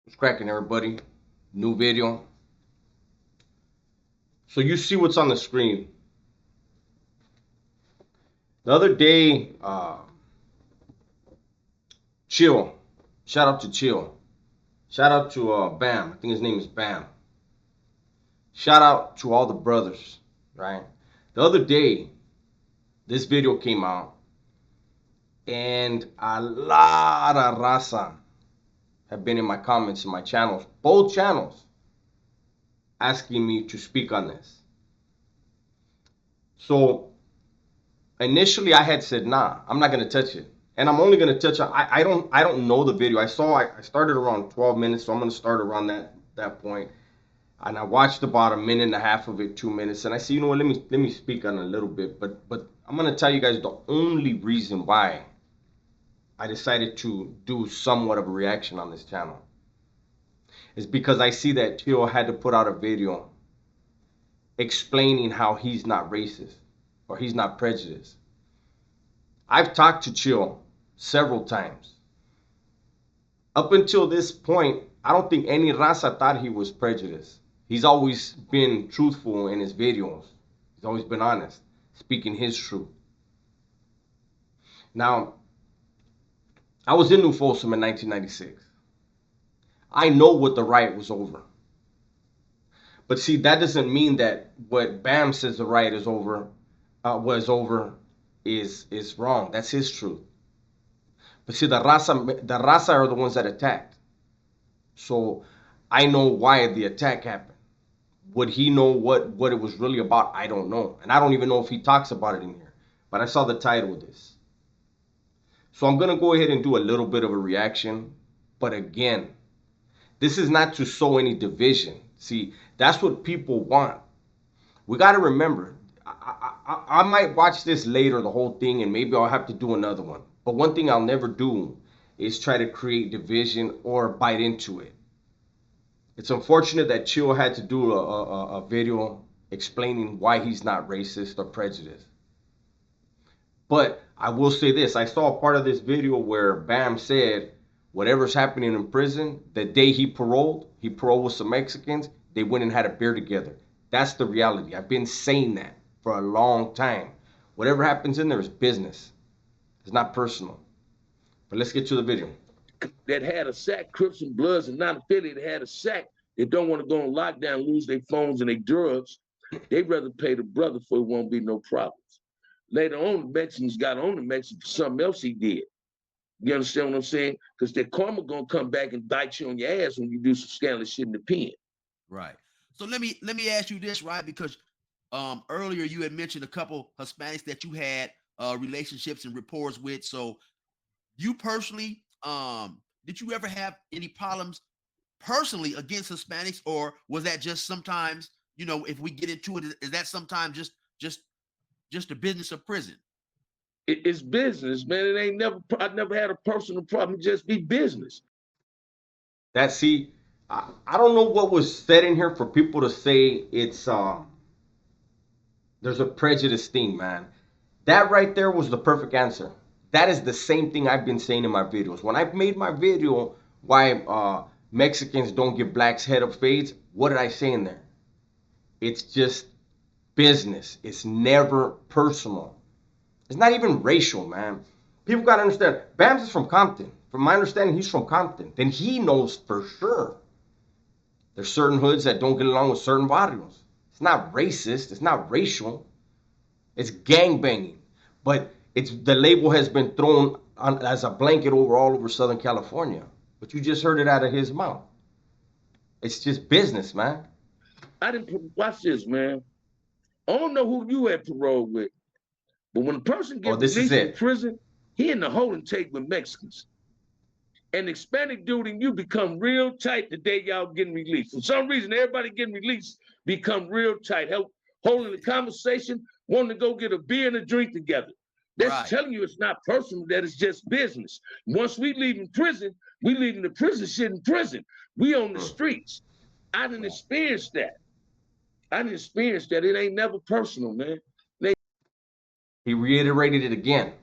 What's cracking, everybody? New video. So you see what's on the screen. The other day, Chill. Shout out to Chill. Shout out to Bam. I think his name is Bam. Shout out to all the brothers, right? The other day, this video came out, and a lot of raza have been in my comments in my channels, both channels, asking me to speak on this. So initially I had said, nah, I'm not gonna touch it. And I'm only gonna touch on I don't know the video. I started around 12 minutes, so I'm gonna start around that point. And I watched about a minute and a half of it, 2 minutes, and I said, you know what, let me speak on it a little bit. But I'm gonna tell you guys the only reason why I decided to do somewhat of a reaction on this channel is because I see that Chill had to put out a video explaining how he's not racist or he's not prejudiced. I've talked to Chill several times. Up until this point, I don't think any raza thought he was prejudiced. He's always been truthful in his videos. He's always been honest, speaking his truth. Now, I was in New Folsom in 1996. I know what the riot was over. But see, that doesn't mean that what Bam says the riot is over, was over, is wrong. That's his truth. But see, the raza are the ones that attacked. So I know why the attack happened. Would he know what it was really about? I don't know. And I don't even know if he talks about it in here. But I saw the title of this. So I'm going to go ahead and do a little bit of a reaction. But again, this is not to sow any division. See, that's what people want. We got to remember, I might watch this later, the whole thing, and maybe I'll have to do another one. But one thing I'll never do is try to create division or bite into it. It's unfortunate that Chill had to do a video explaining why he's not racist or prejudiced. But I will say this, I saw a part of this video where Bam said whatever's happening in prison, the day he paroled with some Mexicans, they went and had a beer together. That's the reality. I've been saying that for a long time. Whatever happens in there is business. It's not personal. But let's get to the video. That had a sack, Crips and Bloods, and not affiliated had a sack. They don't want to go on lockdown, lose their phones and their drugs. They'd rather pay the brother for it won't be no problems. Later on, the Mexicans got on the Mexican for something else he did. You understand what I'm saying? Because their karma gonna come back and bite you on your ass when you do some scandalous shit in the pen. Right. So let me ask you this, right? Because earlier you had mentioned a couple Hispanics that you had relationships and rapports with. So you personally, did you ever have any problems personally against Hispanics, or was that just sometimes, if we get into it, is that sometimes just the business of prison? It's business, man. It ain't never. I never had a personal problem. Just be business. That see, I don't know what was said in here for people to say it's there's a prejudice thing, man. That right there was the perfect answer. That is the same thing I've been saying in my videos. When I've made my video why Mexicans don't give blacks head of fades, what did I say in there? It's just business. It's never personal. It's not even racial, man. People gotta understand. Bams is from Compton. From my understanding, he's from Compton. Then he knows for sure there's certain hoods that don't get along with certain barrios. It's not racist. It's not racial. It's gang banging. But it's the label has been thrown on, as a blanket all over Southern California. But you just heard it out of his mouth. It's just business, man. I didn't watch this, man. I don't know who you had parole with, but when a person Oh, get this is released from it. prison, he in the holding tank with Mexicans. And Hispanic dude and you become real tight the day y'all getting released. For some reason, everybody getting released become real tight, holding the conversation, wanting to go get a beer and a drink together. That's Right. telling you it's not personal, that it's just business. Once we leave in prison, we leaving the prison shit in prison. We on the streets. I didn't experience that. I didn't experience that. It ain't never personal, man. He reiterated it again.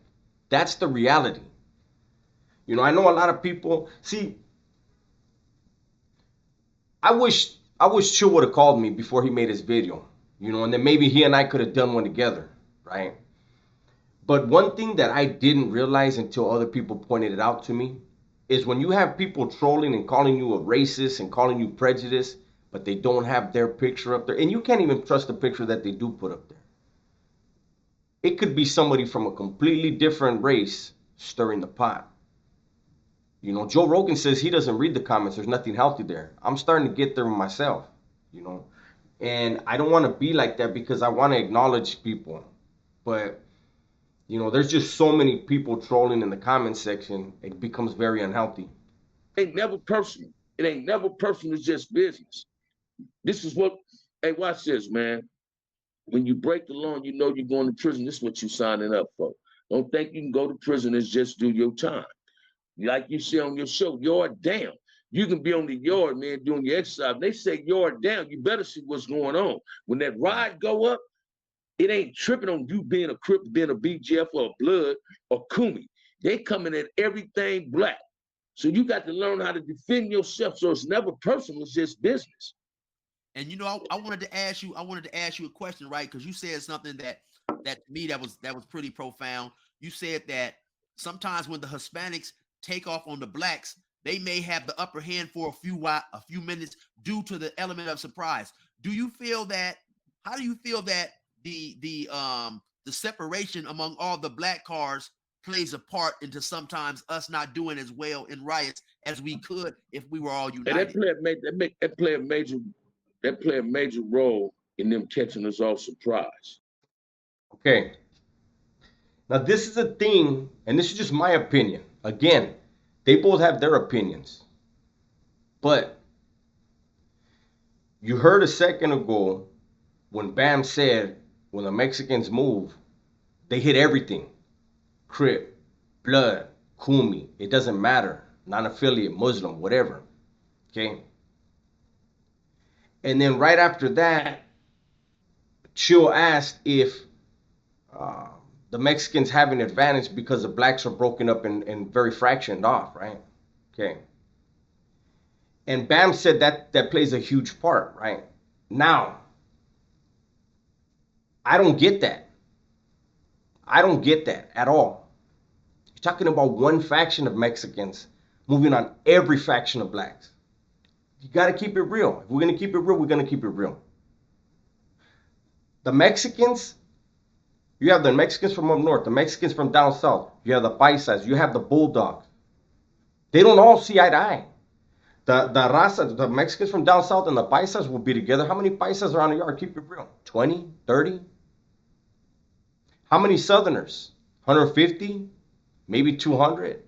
That's the reality. You know, I know a lot of people. See, I wish Chill would have called me before he made his video, and then maybe he and I could have done one together, right? But one thing that I didn't realize until other people pointed it out to me is when you have people trolling and calling you a racist and calling you prejudiced, but they don't have their picture up there, and you can't even trust the picture that they do put up there. It could be somebody from a completely different race stirring the pot. Joe Rogan says he doesn't read the comments. There's nothing healthy there. I'm starting to get there myself, you know. And I don't want to be like that because I want to acknowledge people. But, there's just so many people trolling in the comment section. It becomes very unhealthy. It ain't never personal. It ain't never personal. It's just business. This is what, hey, watch this, man. When you break the law and you know you're going to prison, this is what you're signing up for. Don't think you can go to prison and just do your time. Like you say on your show, yard down. You can be on the yard, man, doing your exercise. They say yard down, you better see what's going on. When that ride go up, it ain't tripping on you being a Crip, being a BGF or a Blood or Kumi. They coming at everything black. So you got to learn how to defend yourself. So it's never personal, it's just business. And I wanted to ask you a question, right? Because you said something that to me that was pretty profound. You said that sometimes when the Hispanics take off on the blacks, they may have the upper hand for a few minutes due to the element of surprise. Do you feel that? How do you feel that the separation among all the black cars plays a part into sometimes us not doing as well in riots as we could if we were all united? And that play a major role in them catching us off surprise. Okay. Now this is a thing, and this is just my opinion. Again, they both have their opinions. But you heard a second ago when Bam said when the Mexicans move, they hit everything. Crip, Blood, Kumi, it doesn't matter. Non-affiliate, Muslim, whatever. Okay? And then right after that, Chill asked if the Mexicans have an advantage because the blacks are broken up and very fractioned off, right? Okay. And Bam said that plays a huge part, right? Now, I don't get that. I don't get that at all. You're talking about one faction of Mexicans moving on every faction of blacks. You got to keep it real. If we're going to keep it real, we're going to keep it real. The Mexicans, you have the Mexicans from up north, the Mexicans from down south, you have the Paisas, you have the Bulldogs. They don't all see eye to eye. The Mexicans from down south and the Paisas will be together. How many Paisas are on the yard? Keep it real. 20, 30? How many Southerners? 150? Maybe 200?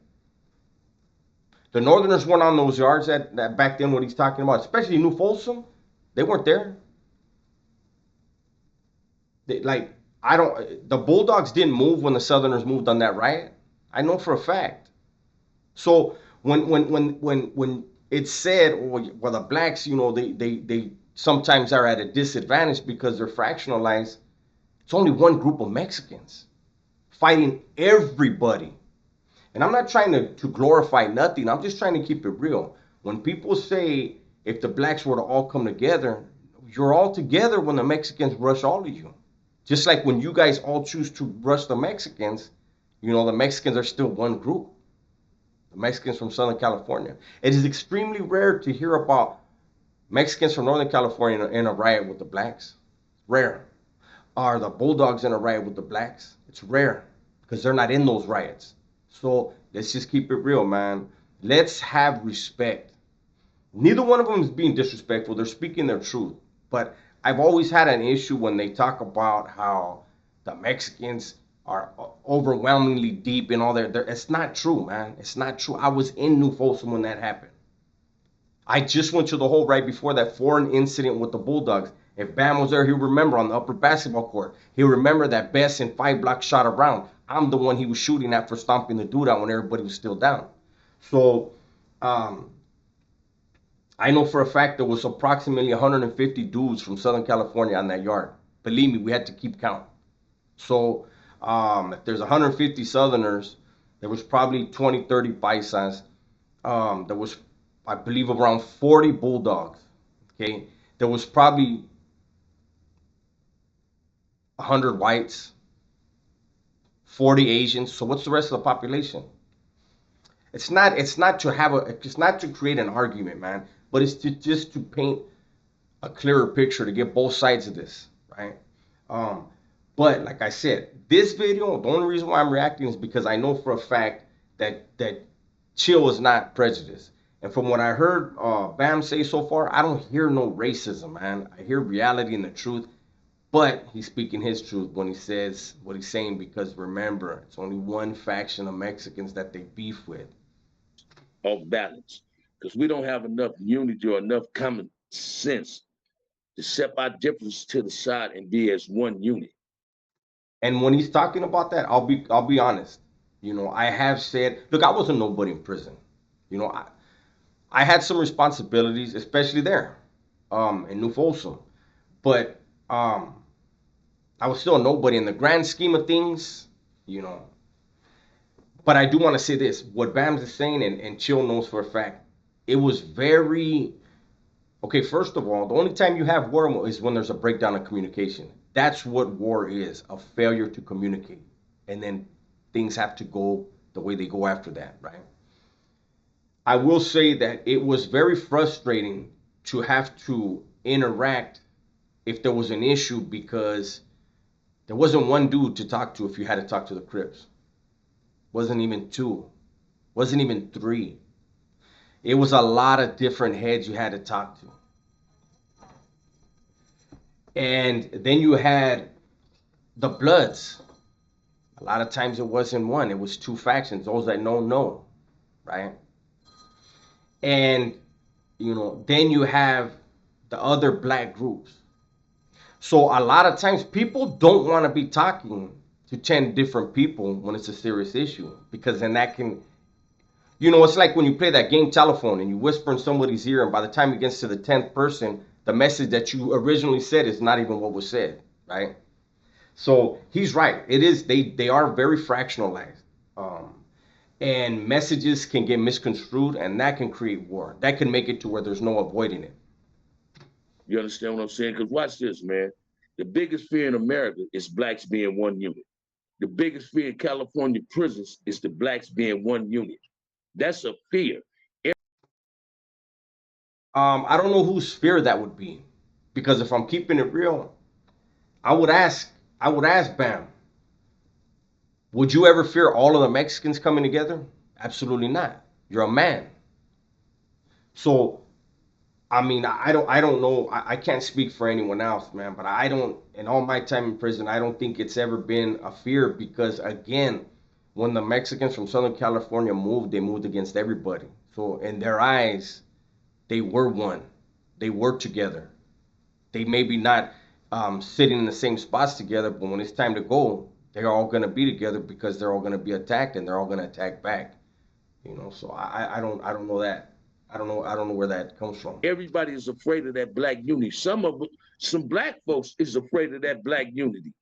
The Northerners weren't on those yards that back then, what he's talking about, especially New Folsom. They weren't there. The Bulldogs didn't move when the Southerners moved on that riot. I know for a fact. So when it's said, well, the blacks, they sometimes are at a disadvantage because they're fractionalized. It's only one group of Mexicans fighting everybody. And I'm not trying to glorify nothing. I'm just trying to keep it real. When people say if the blacks were to all come together, you're all together when the Mexicans rush all of you. Just like when you guys all choose to rush the Mexicans, the Mexicans are still one group. The Mexicans from Southern California. It is extremely rare to hear about Mexicans from Northern California in a riot with the blacks. Rare. Are the Bulldogs in a riot with the blacks? It's rare because they're not in those riots. So let's just keep it real, man. Let's have respect. Neither one of them is being disrespectful. They're speaking their truth. But I've always had an issue when they talk about how the Mexicans are overwhelmingly deep in all their. It's not true, man. It's not true. I was in New Folsom when that happened. I just went to the hole right before that foreign incident with the Bulldogs. If Bam was there, he'll remember on the upper basketball court. He'll remember that Best in 5 blocks shot around. I'm the one he was shooting at for stomping the dude out when everybody was still down. So, I know for a fact there was approximately 150 dudes from Southern California on that yard. Believe me, we had to keep count. So, if there's 150 Southerners, there was probably 20, 30 Paisas. There was, I believe, around 40 Bulldogs. Okay, there was probably 100 whites, 40 Asians. So what's the rest of the population? It's not to create an argument, man, but it's to just to paint a clearer picture to get both sides of this, right? Um, but like I said, this video, the only reason why I'm reacting is because I know for a fact that Chill is not prejudiced. And from what I heard Bam say so far, I don't hear no racism, man. I hear reality and the truth. But he's speaking his truth when he says what he's saying because remember, it's only one faction of Mexicans that they beef with. Off balance, because we don't have enough unity or enough common sense to set our differences to the side and be as one unit. And when he's talking about that, I'll be honest. You know, I have said, look, I wasn't nobody in prison. You know, I had some responsibilities, especially there, in New Folsom. But I was still a nobody in the grand scheme of things, you know. But I do want to say this: what Bams is saying, and Chill knows for a fact, it was very okay. First of all, the only time you have war is when there's a breakdown of communication. That's what war is: a failure to communicate, and then things have to go the way they go after that, right? I will say that it was very frustrating to have to interact if there was an issue because there wasn't one dude to talk to if you had to talk to the Crips. Wasn't even two. Wasn't even three. It was a lot of different heads you had to talk to. And then you had the Bloods. A lot of times it wasn't one, it was two factions. Those that know, right? And you know, then you have the other black groups. So a lot of times people don't want to be talking to 10 different people when it's a serious issue because then that can, you know, it's like when you play that game telephone and you whisper in somebody's ear and by the time it gets to the 10th person, the message that you originally said is not even what was said, right? So he's right. It is, they are very fractionalized. And messages can get misconstrued and that can create war. That can make it to where there's no avoiding it. You understand what I'm saying? Because watch this, man. The biggest fear in America is blacks being one unit. The biggest fear in California prisons is the blacks being one unit. That's a fear. I don't know whose fear that would be, because if I'm keeping it real, I would ask Bam, would you ever fear all of the Mexicans coming together? Absolutely not. You're a man. So, I mean, I don't know. I can't speak for anyone else, man. But I don't. In all my time in prison, I don't think it's ever been a fear because, again, when the Mexicans from Southern California moved, they moved against everybody. So in their eyes, they were one. They were together. They maybe not sitting in the same spots together, but when it's time to go, they're all gonna be together because they're all gonna be attacked and they're all gonna attack back. You know, so I don't know that. I don't know where that comes from. Everybody is afraid of that black unity. Some black folks is afraid of that black unity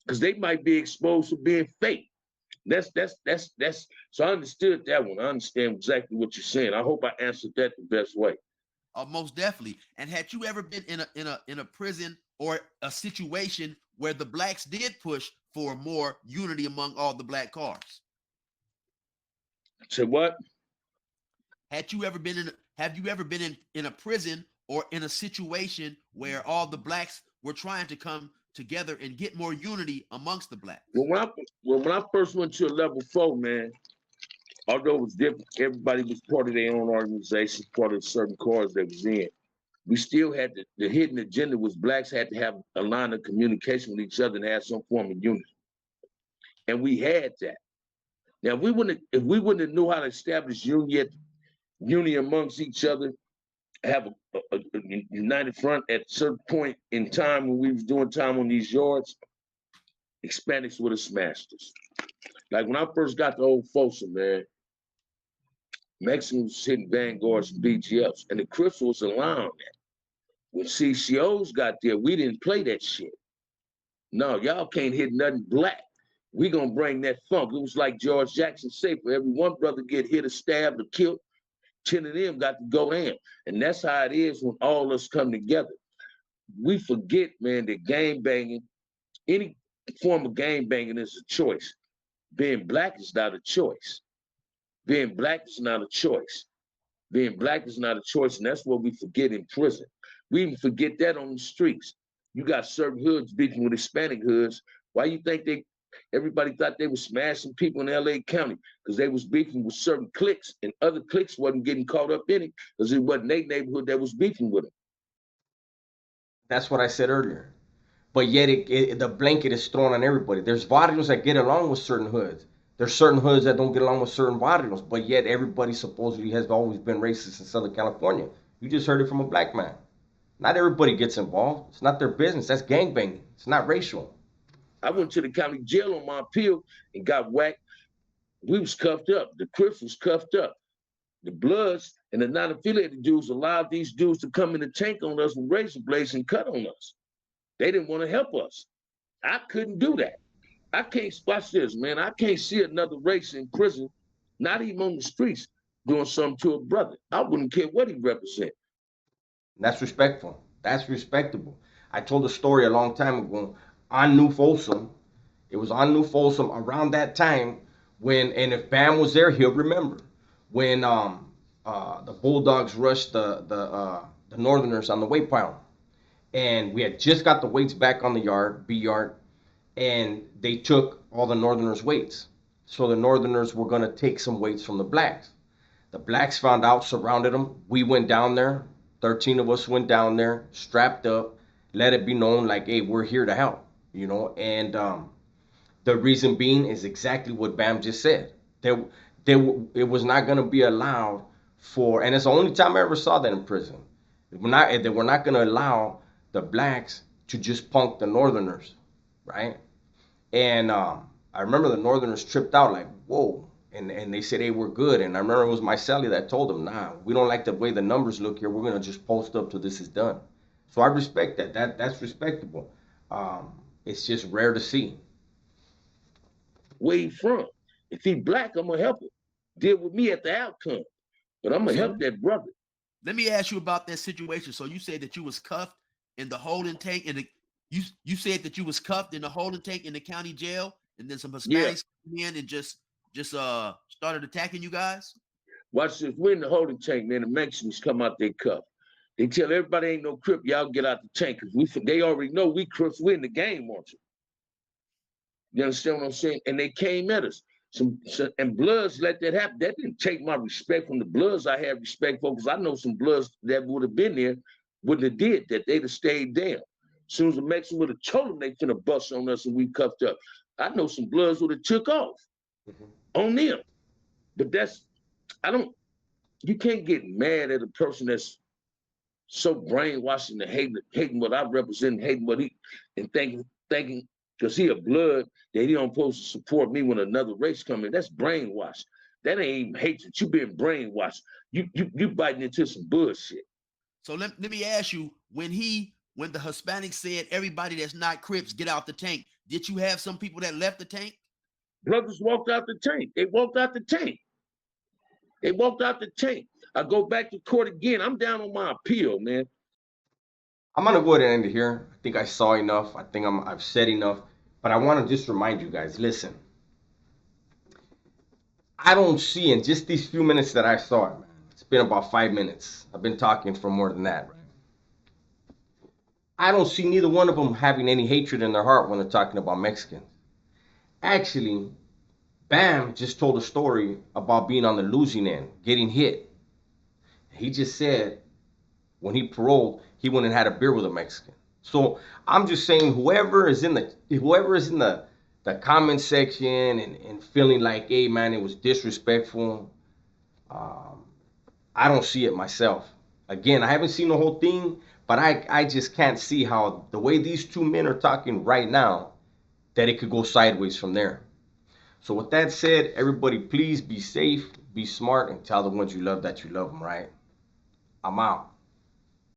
because they might be exposed to being fake. That's so I understood that one. I understand exactly what you're saying. I hope I answered that the best way. Most definitely. And had you ever been in a prison or a situation where the blacks did push for more unity among all the black cars? Say what? Had you ever been in have you ever been in a prison or in a situation where all the blacks were trying to come together and get more unity amongst the blacks? When I first went to a level 4, man, although it was different, everybody was part of their own organization, part of certain cars they was in. We still had the hidden agenda was blacks had to have a line of communication with each other and have some form of unity. And we had that. Now, if we wouldn't have knew how to establish unity amongst each other, have a united front at a certain point in time when we was doing time on these yards, Hispanics would have smashed us. Like when I first got to Old Folsom, man, Mexicans was hitting vanguards and BGFs, and the Crips was allowing that. When CCOs got there, we didn't play that shit. No, y'all can't hit nothing black. We gonna bring that funk. It was like George Jackson said, for every one brother get hit or stabbed or killed, 10 of them got to go in. And that's how it is when all of us come together. We forget, man, that gang banging, any form of gang banging is a choice. Being black is not a choice. Being black is not a choice. Being black is not a choice, and that's what we forget in prison. We even forget that on the streets. You got certain hoods beefing with Hispanic hoods. Why you think everybody thought they were smashing people in LA County? Because they was beefing with certain cliques, and other cliques wasn't getting caught up in it because it wasn't their neighborhood that was beefing with them. That's what I said earlier. But yet the blanket is thrown on everybody. There's barrios that get along with certain hoods. There's certain hoods that don't get along with certain barrios, but yet everybody supposedly has always been racist in Southern California. You just heard it from a black man. Not everybody gets involved. It's not their business. That's gangbanging. It's not racial. I went to the county jail on my appeal and got whacked. We was cuffed up. The Crips was cuffed up. The Bloods and the non-affiliated dudes allowed these dudes to come in the tank on us with razor blades and cut on us. They didn't want to help us. I couldn't do that. I can't, watch this, man. I can't see another race in prison, not even on the streets, doing something to a brother. I wouldn't care what he represents. That's respectful. That's respectable. I told a story a long time ago on New Folsom. It was on New Folsom around that time when, and if Bam was there, he'll remember, when the Bulldogs rushed the Northerners on the weight pile. And we had just got the weights back on the yard, B yard, and they took all the Northerners' weights. So the Northerners were going to take some weights from the blacks. The blacks found out, surrounded them. We went down there. 13 of us went down there, strapped up, let it be known like, hey, we're here to help, you know. And the reason being is exactly what Bam just said. It was not going to be allowed for, and it's the only time I ever saw that in prison. They were not going to allow the blacks to just punk the Northerners, right? And I remember the Northerners tripped out like, whoa. And they said, hey, we're good. And I remember it was my cellie that told them, nah, we don't like the way the numbers look here. We're going to just post up till this is done. So I respect that. That's respectable. It's just rare to see. Where he from? If he black, I'm going to help him. Deal with me at the outcome. But I'm going to help that brother. Let me ask you about that situation. So you said that you was cuffed in the holding tank, and you said that you was cuffed in the holding tank in the county jail, and then some Hispanics came in and just started attacking you guys? Watch this. We're in the holding tank, man. The Mexicans come out their cuff. They tell everybody ain't no Crip, y'all get out the tank. Because they already know we Crips, we're in the game, aren't you? You understand what I'm saying? And they came at us. And Bloods let that happen. That didn't take my respect from the Bloods. I have respect for, because I know some Bloods that would have been there wouldn't have did that. They'd have stayed down. As soon as the Mexicans would have told them they finna bust on us and we cuffed up, I know some Bloods would have took off on them. But you can't get mad at a person that's so brainwashed and hating what I represent, hating what he, and thinking because he a blood that he don't supposed to support me when another race come in. That's brainwashed. That ain't even hatred. You being brainwashed. You biting into some bullshit. So let me ask you, when the Hispanics said everybody that's not Crips get out the tank, did you have some people that left the tank? Brothers walked out the tank. They walked out the tank. They walked out the tank. I go back to court again. I'm down on my appeal, man. I'm gonna go ahead and end it here. I think I saw enough. I think I've said enough. But I want to just remind you guys, listen. I don't see in just these few minutes that I saw it, man. It's been about 5 minutes. I've been talking for more than that. I don't see neither one of them having any hatred in their heart when they're talking about Mexicans. Actually, Bam just told a story about being on the losing end, getting hit. He just said when he paroled, he went and had a beer with a Mexican. So I'm just saying, whoever is in the comment section and feeling like, hey man, it was disrespectful, I don't see it myself. Again, I haven't seen the whole thing, but I just can't see how the way these two men are talking right now, that it could go sideways from there. So with that said, everybody please be safe, be smart, and tell the ones you love that you love them, right? I'm out.